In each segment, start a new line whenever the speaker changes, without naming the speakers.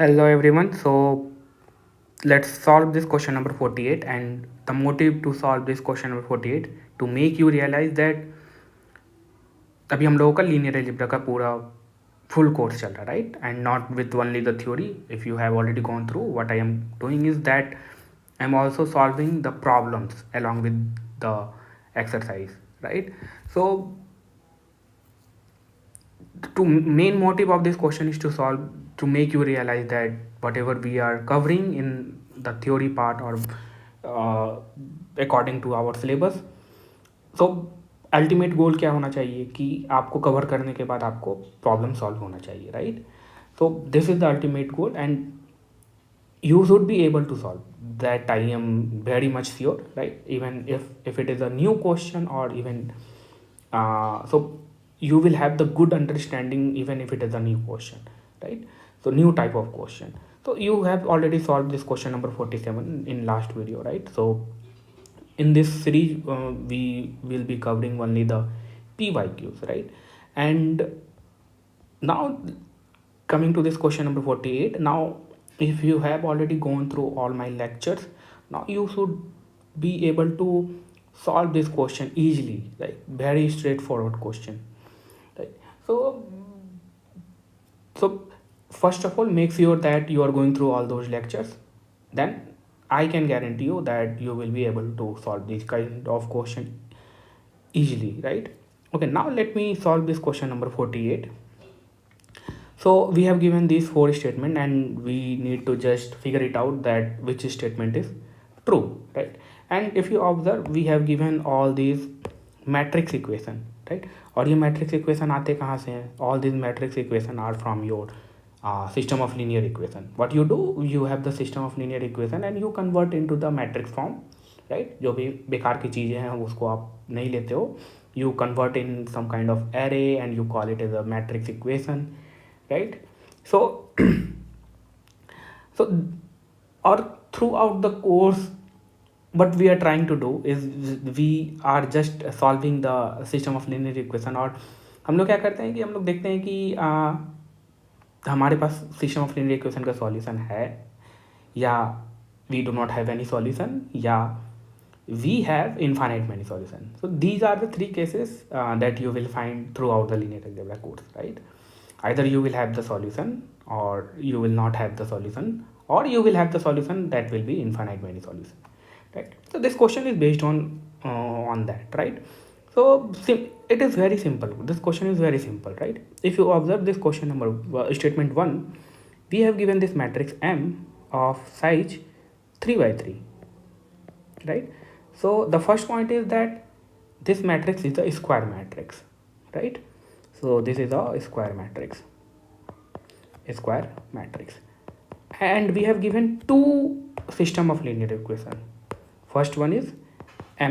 Hello everyone. So let's solve this question number 48, and the motive to solve this question number 48 to make you realize that अभी हम लोगों का linear algebra का पूरा full course चल रहा है, right, and not with only the theory. If you have already gone through, what I am doing is that I am also solving the problems along with the exercise, right? So to main motive of this question is to solve, to make you realize that whatever we are covering in the theory part or according to our syllabus, so ultimate goal क्या होना चाहिए कि आपको cover करने के बाद आपको problem solve होना चाहिए, right? So this is the ultimate goal and you should be able to solve that. I am very much sure, right? Even if it is a new question, or even so you will have the good understanding even if it is a new question, right? So new type of question. So you have already solved this question number 47 in last video, right? So in this series we will be covering only the pyqs, right? And now coming to this question number 48. Now if you have already gone through all my lectures, now you should be able to solve this question easily, like very straightforward question, right? So first of all, make sure that you are going through all those lectures. Then I can guarantee you that you will be able to solve this kind of question easily, right? Okay, now let me solve this question number 48. So we have given these four statements and we need to just figure it out that which statement is true, right? And if you observe, we have given all these matrix equation, right? और ये matrix equation आते कहाँ से हैं? All these matrix equation are from your system of linear equation. What you do, you have the system of linear equation and you convert into the matrix form, right? जो भी बेकार की चीज़ें हैं उसको आप नहीं लेते हो, you convert in some kind of array and you call it as a matrix equation, right? So so or throughout the course, what we are trying to do is we are just solving the system of linear equation. और हम लोग क्या करते हैं कि हम लोग देखते हैं कि हमारे पास सिस्टम ऑफ लिनियर इक्वेशन का सॉल्यूशन है, या we do not have any solution, या we have infinite many solutions. So these are the three cases that you will find throughout the linear algebra course, right? Either you will have the solution, or you will not have the solution, or you will have the solution that will be infinite many solutions, right? So this question is based on that, right? So it is very simple. This question is very simple, right? If you observe this question number statement 1, we have given this matrix M of size 3 by 3, right? So the first point is that this matrix is a square matrix, right? So this is a square matrix, and we have given two system of linear equation. First one is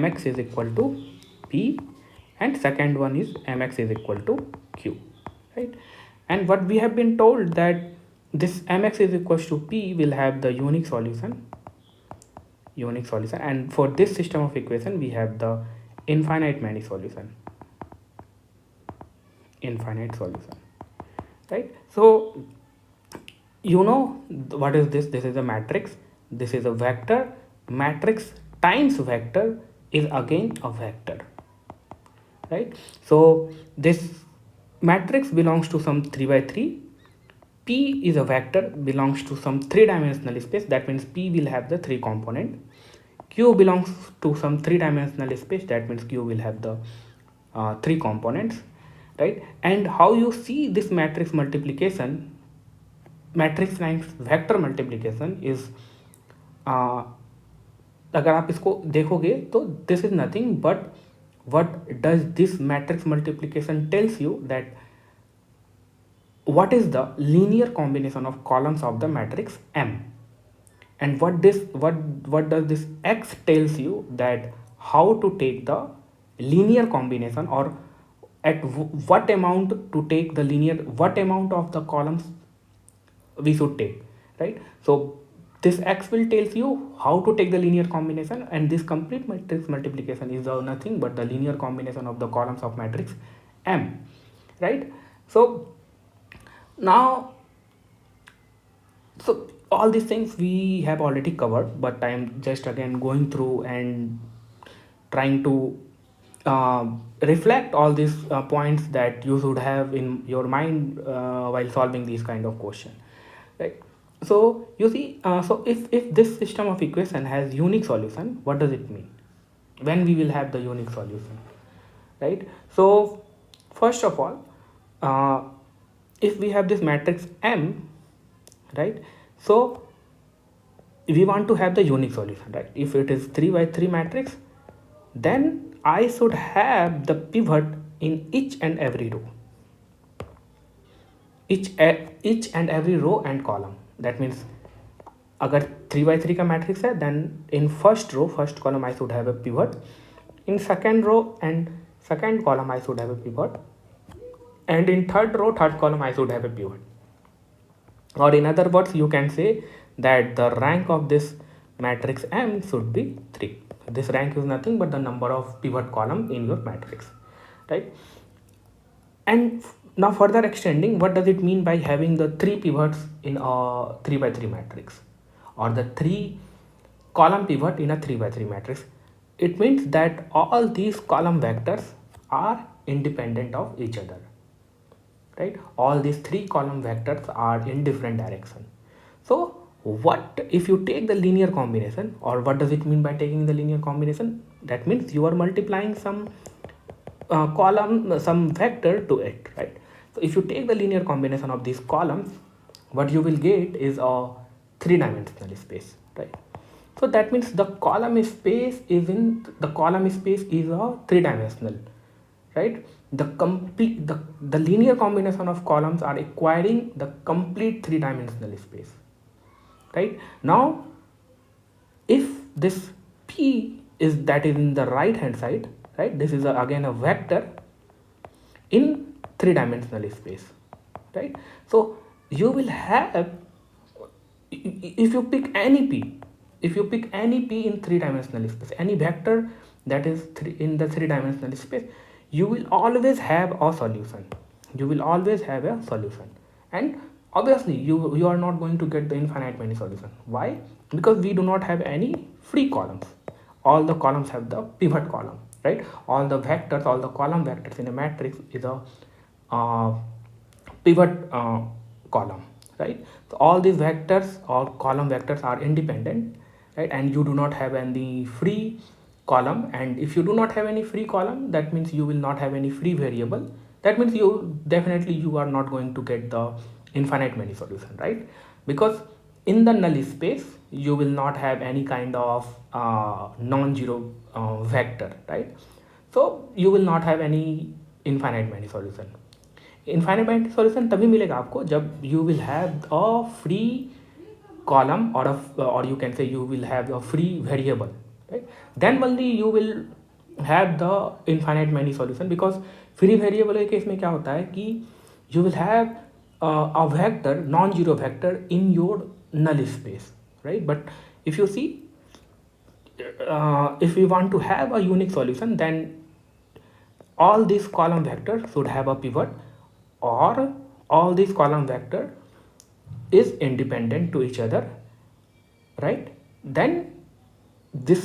mx is equal to p, and second one is mx is equal to q, right? And what we have been told that this mx is equal to p will have the unique solution, and for this system of equation we have the infinite many solution, right? So you know what is this? This is a matrix, this is a vector. Matrix times vector is again a vector, right? So this matrix belongs to some 3 by 3. P is a vector, belongs to some 3-dimensional space. That means P will have the 3 component. Q belongs to some 3-dimensional space. That means Q will have the 3 components, right? And how you see this matrix multiplication, matrix times vector multiplication is अगर आप इसको देखोगे तो this is nothing but what does this matrix multiplication tells you that what is the linear combination of columns of the matrix M, and what does this X tells you that how to take the linear combination, or at what amount to take the linear, what amount of the columns we should take, right? So this X will tells you how to take the linear combination, and this complete matrix multiplication is nothing but the linear combination of the columns of matrix M, right? So now all these things we have already covered, but I'm just again going through and trying to reflect all these points that you should have in your mind while solving these kind of question, right? So you see, so if this system of equation has unique solution, what does it mean when we will have the unique solution, right? So first of all, uh, if we have this matrix M, right, so we want to have the unique solution, right? If it is 3 by 3 matrix, then I should have the pivot in each and every row, each and every row and column. That means अगर 3 by 3 का matrix है, then in first row first column I should have a pivot, in second row and second column I should have a pivot, and in third row third column I should have a pivot. Or in other words, you can say that the rank of this matrix M should be 3. This rank is nothing but the number of pivot column in your matrix, right? And now further extending, what does it mean by having the 3 pivots in a 3 by 3 matrix, or the 3 column pivot in a 3 by 3 matrix? It means that all these column vectors are independent of each other, right? All these 3 column vectors are in different direction. So what if you take the linear combination, or what does it mean by taking the linear combination? That means you are multiplying some column, some vector to it, right? So if you take the linear combination of these columns, what you will get is a 3-dimensional space, right? So that means the column space is a 3-dimensional, right? The linear combination of columns are acquiring the complete 3-dimensional space, right? Now if this P is in the right hand side, right, this is again a vector in 3-dimensional space, right? So you will have, if you pick any P, in 3-dimensional space, any vector that is in the 3-dimensional space, you will always have a solution. And obviously you are not going to get the infinite many solution. Why? Because we do not have any free columns. All the columns have the pivot column, right? All the column vectors in a matrix is a pivot column, right? So all these vectors or column vectors are independent, right? And you do not have any free column, and if you do not have any free column, that means you will not have any free variable. That means you are not going to get the infinite many solution, right? Because in the null space you will not have any kind of non-zero vector, right? So you will not have any infinite many solution. Infinite many solution तभी मिलेगा आपको जब you will have a free column, or you can say you will have a free variable, right? Then only you will have the infinite many solution. Because free variable के case में क्या होता है कि you will have a vector, non-zero vector in your null space, right? But if you see, if we want to have a unique solution, then all these column vectors should have a pivot, or all these column vector is independent to each other, right? Then the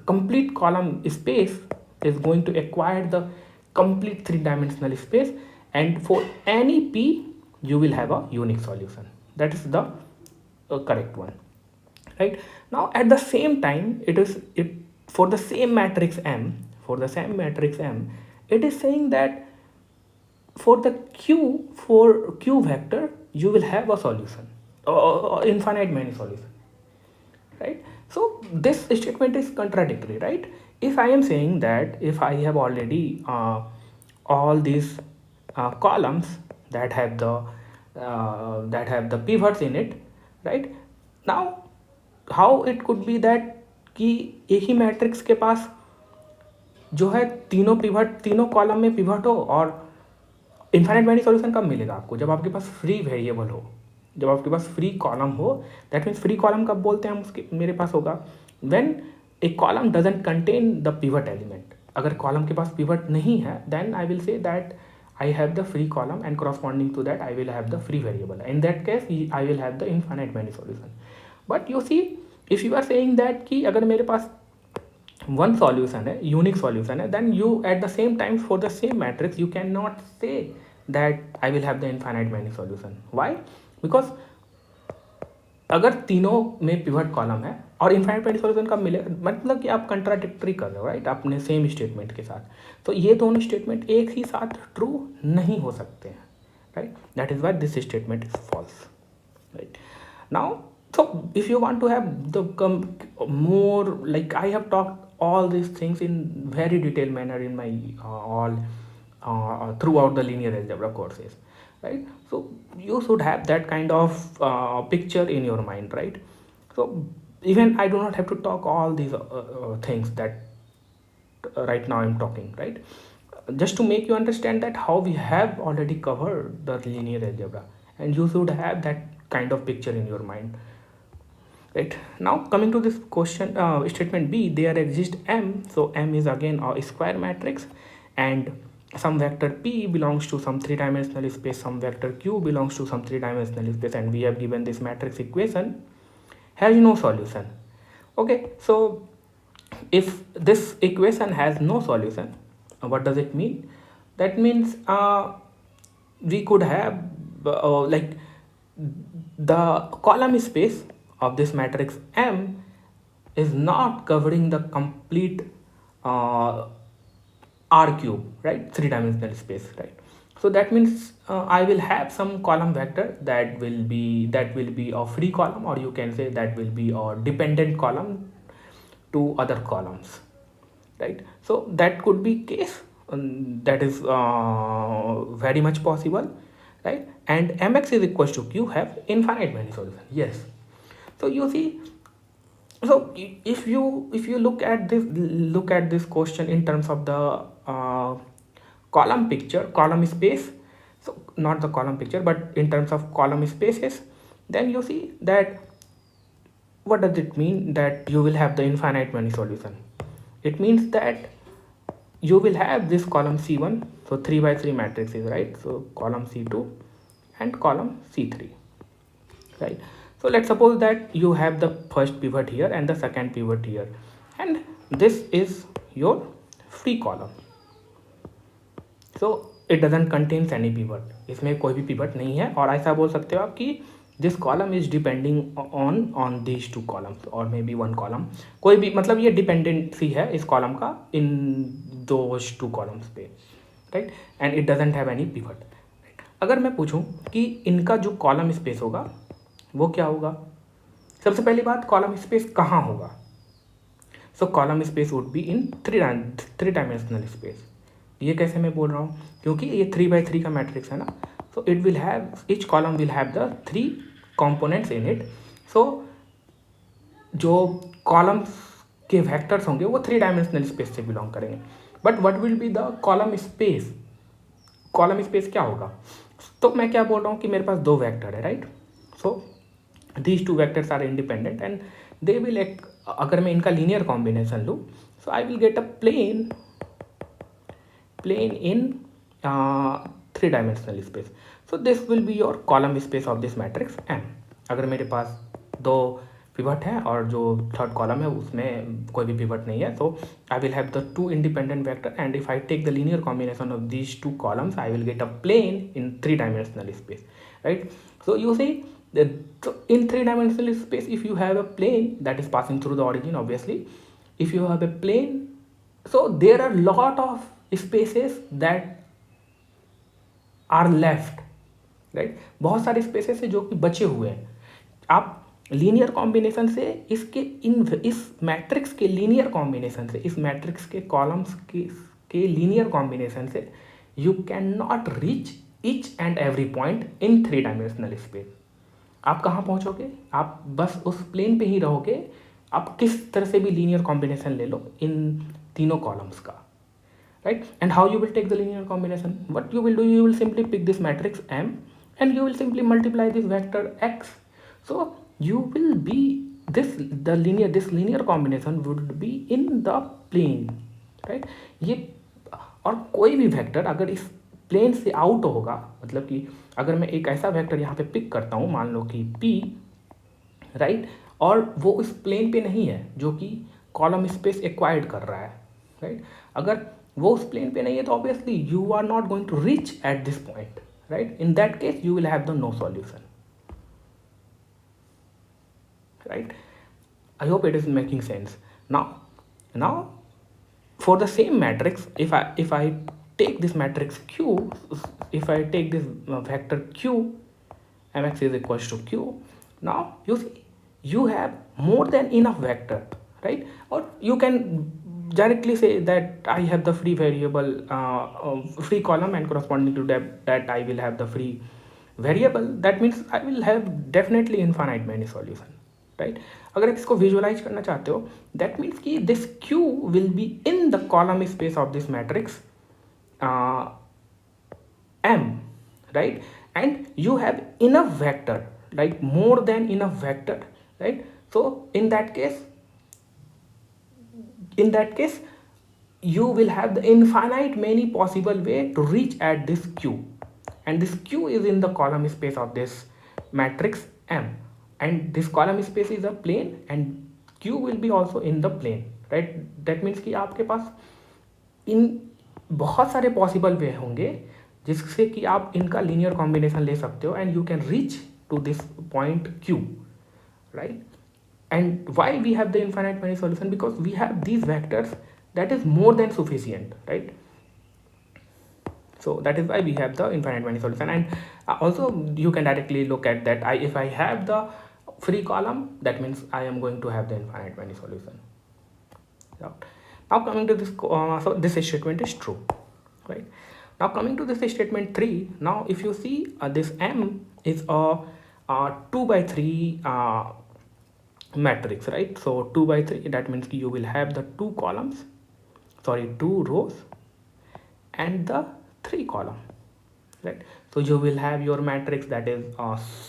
complete column space is going to acquire the complete 3-dimensional space, and for any P you will have a unique solution. That is the correct one, right? Now at the same time, for the same matrix M, it is saying that for Q vector you will have a solution, infinite many solution, right? So this statement is contradictory, right? If I am saying that if I have already all these columns that have the pivots in it, right? Now how it could be that कि एक ही matrix के पास जो है तीनों column में pivot हो, और infinite many solution कब मिलेगा आपको? जब आपके पास फ्री वेरिएबल हो, जब आपके पास फ्री कॉलम हो. दैट मीन्स फ्री कॉलम कब बोलते हैं हम उसके मेरे पास होगा? When a column doesn't contain the pivot element. अगर कॉलम के पास पिवट नहीं है, then I will say that I have the free column, and corresponding to that I will have the free variable. In that case I will have the infinite many solution. But you see, if you are saying that कि अगर मेरे पास one solution है, unique solution है, then you at the same time for the same matrix you cannot say that I will have the infinite many solution. Why? Because अगर तीनों में pivot column है और इनफाइनाइट मल्टी सॉल्यूशन कब मिलेगा, मतलब कि आप कंट्राडिक्टरी कर रहे हो, राइट, अपने सेम स्टेटमेंट के साथ. तो ये दोनों स्टेटमेंट एक ही साथ ट्रू नहीं हो सकते हैं, right. That is why this statement is false, right. Now so if you want to have the more, like I have talked all these things in very detailed manner in my all throughout the linear algebra courses, right. So you should have that kind of picture in your mind, right. So even I do not have to talk all these things that right now I'm talking, right, just to make you understand that how we have already covered the linear algebra, and you should have that kind of picture in your mind, right. Now coming to this question, statement B, there exists M. So M is again a square matrix, and some vector P belongs to some three-dimensional space, some vector Q belongs to some three-dimensional space, and we have given this matrix equation has no solution. Okay, so if this equation has no solution, what does it mean? That means we could have like the column space of this matrix M is not covering the complete R cube, right, three-dimensional space, right. So that means I will have some column vector that will be a free column, or you can say that will be a dependent column to other columns, right. So that could be case, that is very much possible, right. And mx is equals to q have infinite many solutions. Yes. So you see, so if you look at this question in terms of the column space, so not the column picture but in terms of column spaces, then you see that what does it mean that you will have the infinite many solution. It means that you will have this column C1, so 3 by 3 matrices, right. So column C2 and column C3, right. So let's suppose that you have the first pivot here and the second pivot here, and this is your free column. So it doesn't contains any pivot, इसमें कोई भी pivot नहीं है, और ऐसा बोल सकते हो आप कि this column is depending on these two columns or maybe one column, कोई भी, मतलब ये dependency है इस column का in those two columns पे, right, and it doesn't have any pivot, right. अगर मैं पूछूं कि इनका जो column space होगा वो क्या होगा, सबसे पहली बात कॉलम स्पेस कहाँ होगा. सो column space would be in three dimensional space. ये कैसे मैं बोल रहा हूँ, क्योंकि ये 3 by 3 का मैट्रिक्स है ना. So it will have, each column will have the 3 components in it. So जो कॉलम्स के वेक्टर्स होंगे वो 3 डायमेंशनल स्पेस से बिलोंग करेंगे. But what will be the column space, column space क्या होगा. तो मैं क्या बोल रहा हूँ कि मेरे पास दो वेक्टर है, right. So these two vectors are independent and they will, अगर मैं इनका लीनियर कॉम्बिनेशन लूँ, so I will get a plane in 3-dimensional space. So this will be your column space of this matrix M. अगर मेरे पास दो pivot है और जो थर्ड कॉलम है उसमें कोई भी पिवट नहीं है, so I will have the two independent vector, and if I take the linear combination of these two columns I will get a plane in 3-dimensional space, right. So you see, so in 3-dimensional space, if you have a plane that is passing through the origin, obviously if you have a plane, so there are lot of spaces that are left, right. बहुत सारे spaces है जो कि बचे हुए हैं. आप linear combination से इस मैट्रिक्स के लीनियर कॉम्बिनेशन से, इस मैट्रिक्स के कॉलम्स के लीनियर कॉम्बिनेशन से you can not reach each and every point in 3-dimensional space. आप कहाँ पहुँचोगे, आप बस उस प्लेन पे ही रहोगे. आप किस तरह से भी लीनियर कॉम्बिनेशन ले लो इन तीनों कॉलम्स का, right. And how you will take the linear combination, what you will do, you will simply pick this matrix M and you will simply multiply this vector X. So you will be this linear combination would be in the plane, right. ये और कोई भी vector अगर इस plane से out होगा, मतलब कि अगर मैं एक ऐसा वेक्टर यहाँ पे पिक करता हूँ, मान लो कि p, राइट, और वो उस प्लेन पे नहीं है जो कि कॉलम स्पेस एक्वायर्ड कर रहा है, राइट, अगर वो उस प्लेन पे नहीं है तो obviously you are not going to reach at this point, right, in that case you will have the no solution, right? I hope it is making sense. Now for the same matrix, if I take this matrix q, if I take this vector q, mx is equals to q, now you see you have more than enough vector, right? Or you can directly say that I have the free variable, free column, and corresponding to that I will have the free variable. That means I will have definitely infinite many solution, right? अगर आप इसको visualise करना चाहते हो, that means कि this Q will be in the column space of this matrix M, right? And you have enough vector, like more than enough vector, right? So in that case you will have the infinite many possible way to reach at this q, and this q is in the column space of this matrix M, and this column space is a plane and q will be also in the plane, right? That means कि आपके पास इन बहुत सारे possible way होंगे जिससे कि आप इनका linear combination ले सकते हो, and you can reach to this point q, right? And why we have the infinite many solution? Because we have these vectors that is more than sufficient, right? So that is why we have the infinite many solution. And also you can directly look at that, if I have the free column, that means I am going to have the infinite many solution. Now coming to this, so this statement is true, right? Now coming to this statement 3, now if you see this M is a 2 by 3 matrix, right? So 2 by 3, that means you will have the 2 rows and the 3 column, right? So you will have your matrix that is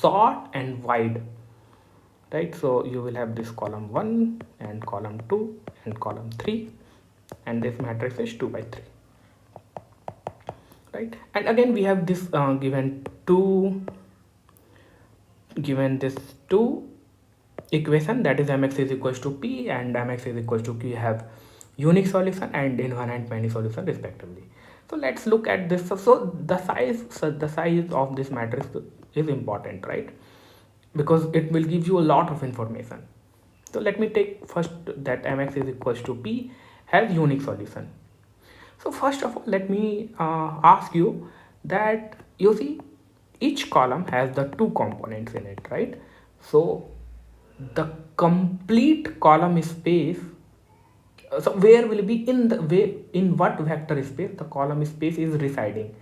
short and wide, right? So you will have this column 1 and column 2 and column 3, and this matrix is 2 by 3, right? And again we have this given this 2 equation, that is mx is equals to p and mx is equals to q, have unique solution and infinite many solution respectively. So let's look at this. So the size of this matrix is important, right? Because it will give you a lot of information. So let me take first that mx is equals to p has unique solution. So first of all, let me ask you that, you see each column has the 2 components in it, right? So the complete column space, so where will be in what vector space the column space is residing?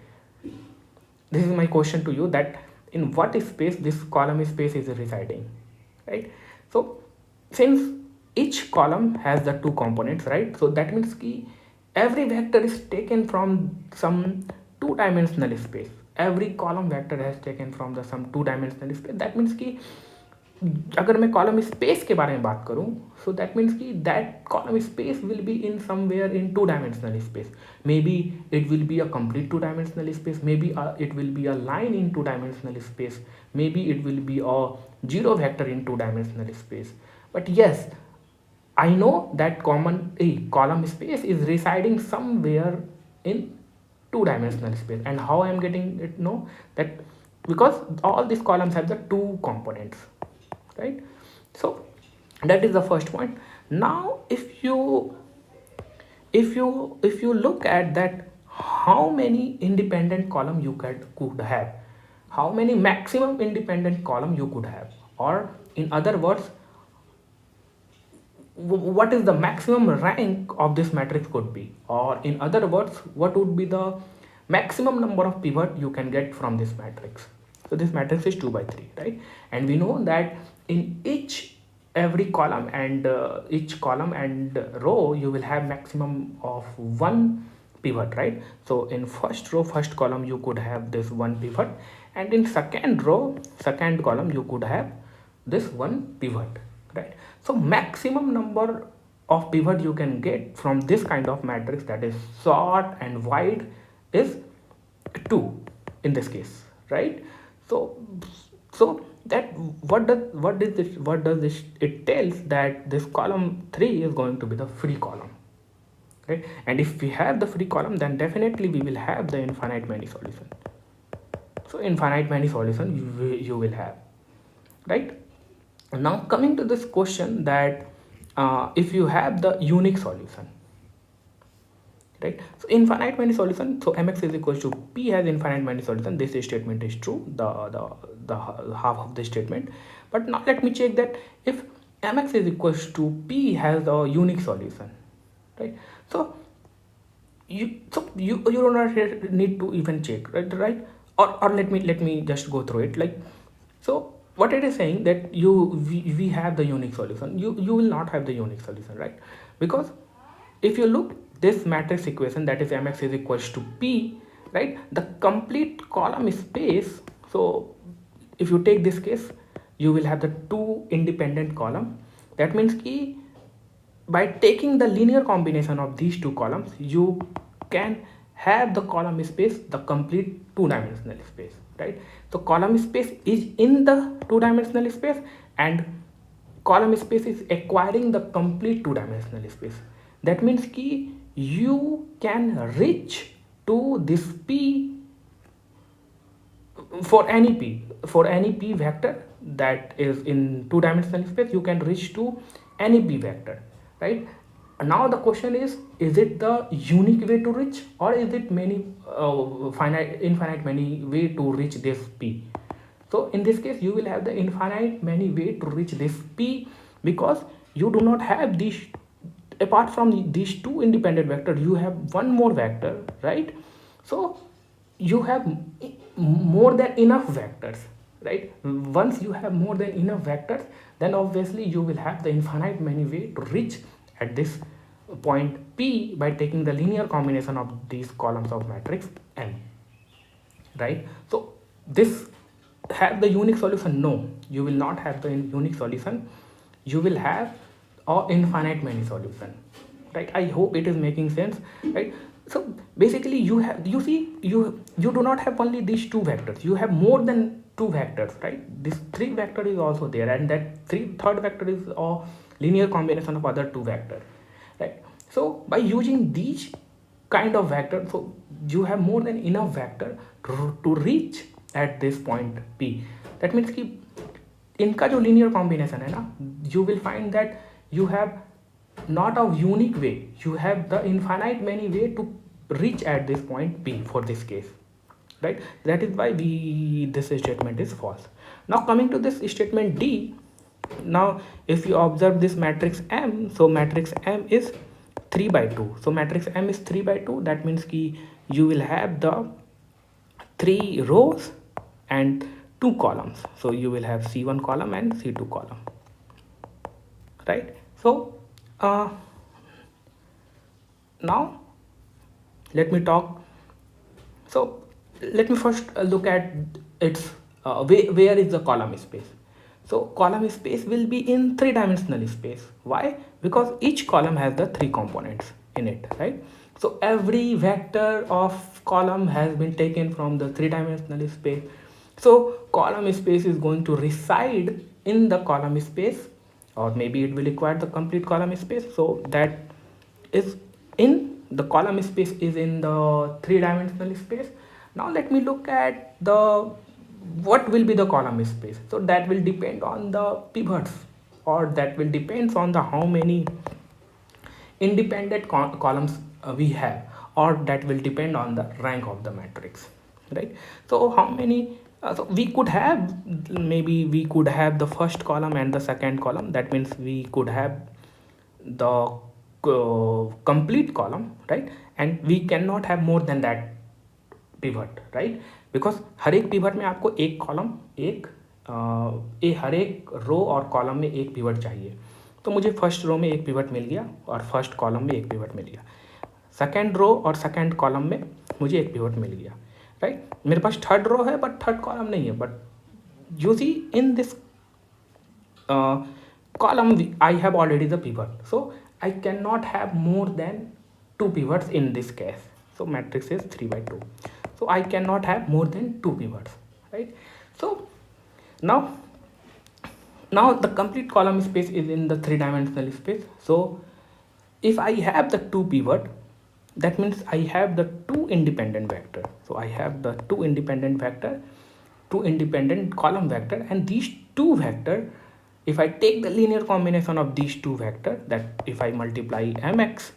This is my question to you, that in what space this column space is residing, right? So since each column has the 2 components, right? So that means ki every vector is taken from some 2-dimensional space. Every column vector has taken from the some 2-dimensional space. That means कि अगर मैं column space के बारे में बात करूं, so that means कि that column space will be in somewhere in 2-dimensional space. May be it will be a complete 2-dimensional space, may be it will be a line in 2-dimensional space, may be it will be a zero vector in 2-dimensional space. But yes, I know that column space is residing somewhere in 2-dimensional space. And how I am getting it? Know that because all these columns have the 2 components, right? So that is the first point. Now if you look at that, how many independent column you could have, how many maximum independent column you could have, or in other words, what is the maximum rank of this matrix could be, or in other words, what would be the maximum number of pivot you can get from this matrix. So this matrix is 2 by 3, right? And we know that in every column and each column and row you will have maximum of 1 pivot, right? So in first row, first column, you could have this 1 pivot, and in second row, second column, you could have this 1 pivot, right? So maximum number of pivot you can get from this kind of matrix, that is short and wide, is 2 in this case, right? So that what does this it tells that this column 3 is going to be the free column, right? And if we have the free column, then definitely we will have the infinite many solution. So infinite many solution you will have, right? Now coming to this question that if you have the unique solution, right? So infinite many solution, so mx is equals to p has infinite many solution. This statement is true, the half of the statement. But now let me check that if mx is equals to p has a unique solution, right? So you do not need to even check, right? Or let me just go through it. Like, so what it is saying that we have the unique solution. You will not have the unique solution, right? Because if you look this matrix equation, that is mx is equals to p, right? The complete column space. So if you take this case, you will have the two independent column. That means ki by taking the linear combination of these two columns, you can have the column space, the complete two-dimensional space, right? So column space is in the two-dimensional space, and column space is acquiring the complete two-dimensional space. That means ki you can reach to this p for any p vector that is in two-dimensional space. You can reach to any p vector, right? Now the question is it the unique way to reach, or is it many infinite many way to reach this p? So in this case you will have the infinite many way to reach this p, because you do not have these, apart from these two independent vectors, you have one more vector, right? So you have more than enough vectors, right? Once you have more than enough vectors, then obviously you will have the infinite many way to reach at this point p by taking the linear combination of these columns of matrix M, right? So this have the unique solution? No, you will not have the unique solution. You will have or infinite many solution, right? I hope it is making sense, right? So basically you see you do not have only these two vectors, you have more than two vectors, right? This three vector is also there, and that third vector is a linear combination of other two vectors, right? So by using these kind of vector, so you have more than enough vector to reach at this point p. That means कि इनका जो linear combination है ना, you will find that you have not a unique way, you have the infinite many way to reach at this point p for this case, right? That is why this statement is false. Now coming to this statement d. Now if you observe this matrix M, so matrix M is 3 by 2. So matrix M is 3 by 2. That means कि you will have the 3 rows and 2 columns. So you will have C1 column and C2 column, right? So now let me talk. So let me first look at its where is the column space. So column space will be in three-dimensional space. Why? Because each column has the 3 components in it, right? So every vector of column has been taken from the three-dimensional space. So column space is going to reside in the column space, or maybe it will require the complete column space. So that is in the column space is in the three-dimensional space. Now let me look at the what will be the column space. So that will depend on the pivots, or that will depends on the how many independent columns we have, or that will depend on the rank of the matrix, right? So how many so we could have, maybe we could have the first column and the second column. That means we could have the complete column, right? And we cannot have more than that pivot, right? Because हर एक pivot में आपको एक column हर एक रो और column में एक pivot चाहिए. तो मुझे फर्स्ट रो में एक पिवट मिल गया और फर्स्ट कॉलम में एक पिवट मिल गया. सेकेंड रो और सेकेंड कॉलम में मुझे एक पिवट मिल गया, राइट? मेरे पास थर्ड रो है बट थर्ड कॉलम नहीं है. But you see in this column I have already the pivot, so I cannot have more than 2 pivots in this case. So matrix is 3 by 2. so I cannot have more than 2 pivots, right? So now the complete column space is in the 3-dimensional space. So if I have the 2 pivot, that means I have the 2 independent vector. So I have the 2 independent vector, 2 independent column vector, and these 2 vector, if I take the linear combination of these 2 vector, that if I multiply mx,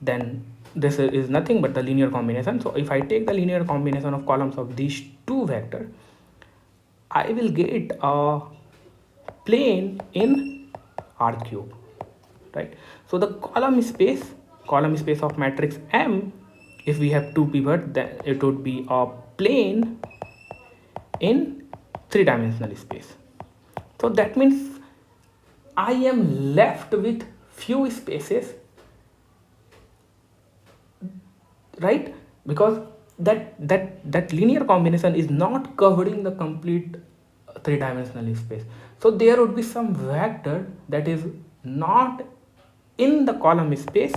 then this is nothing but the linear combination. So if I take the linear combination of columns of these 2 vector, I will get a plane in R cube, right? So the column space of matrix M, if we have 2 pivot, then it would be a plane in 3-dimensional space. So that means I am left with few spaces, right? Because that linear combination is not covering the complete 3-dimensional space. So there would be some vector that is not in the column space,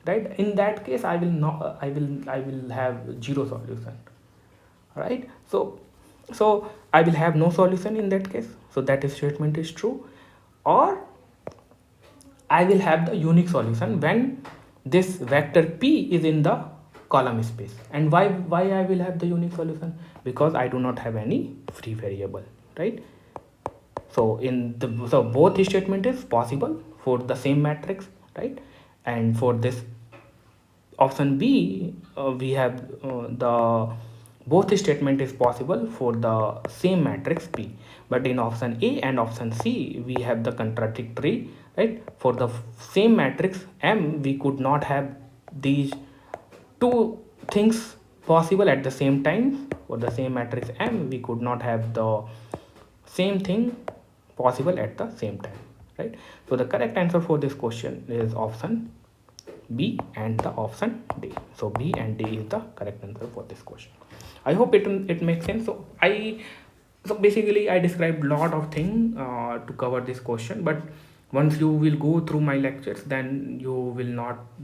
right? In that case, I will have zero solution, right? So I will have no solution in that case. So that statement is true. Or I will have the unique solution when this vector p is in the column space. And why I will have the unique solution? Because I do not have any free variable, right? So both statement is possible for the same matrix, right? And for this option B, we have the both statement is possible for the same matrix P, but in option A and option C we have the contradictory, right? For the same matrix M, we could not have these two things possible at the same time. For the same matrix M, we could not have the same thing possible at the same time, right? So the correct answer for this question is option B and the option D. So B and D is the correct answer for this question. I hope it makes sense. So basically I described a lot of things to cover this question, but once you will go through my lectures, then you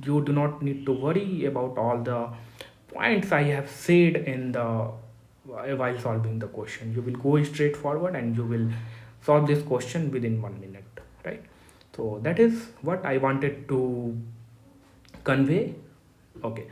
do not need to worry about all the points I have said in the while solving the question. You will go straight forward and you will solve this question within 1 minute, right? So that is what I wanted to convey. Okay,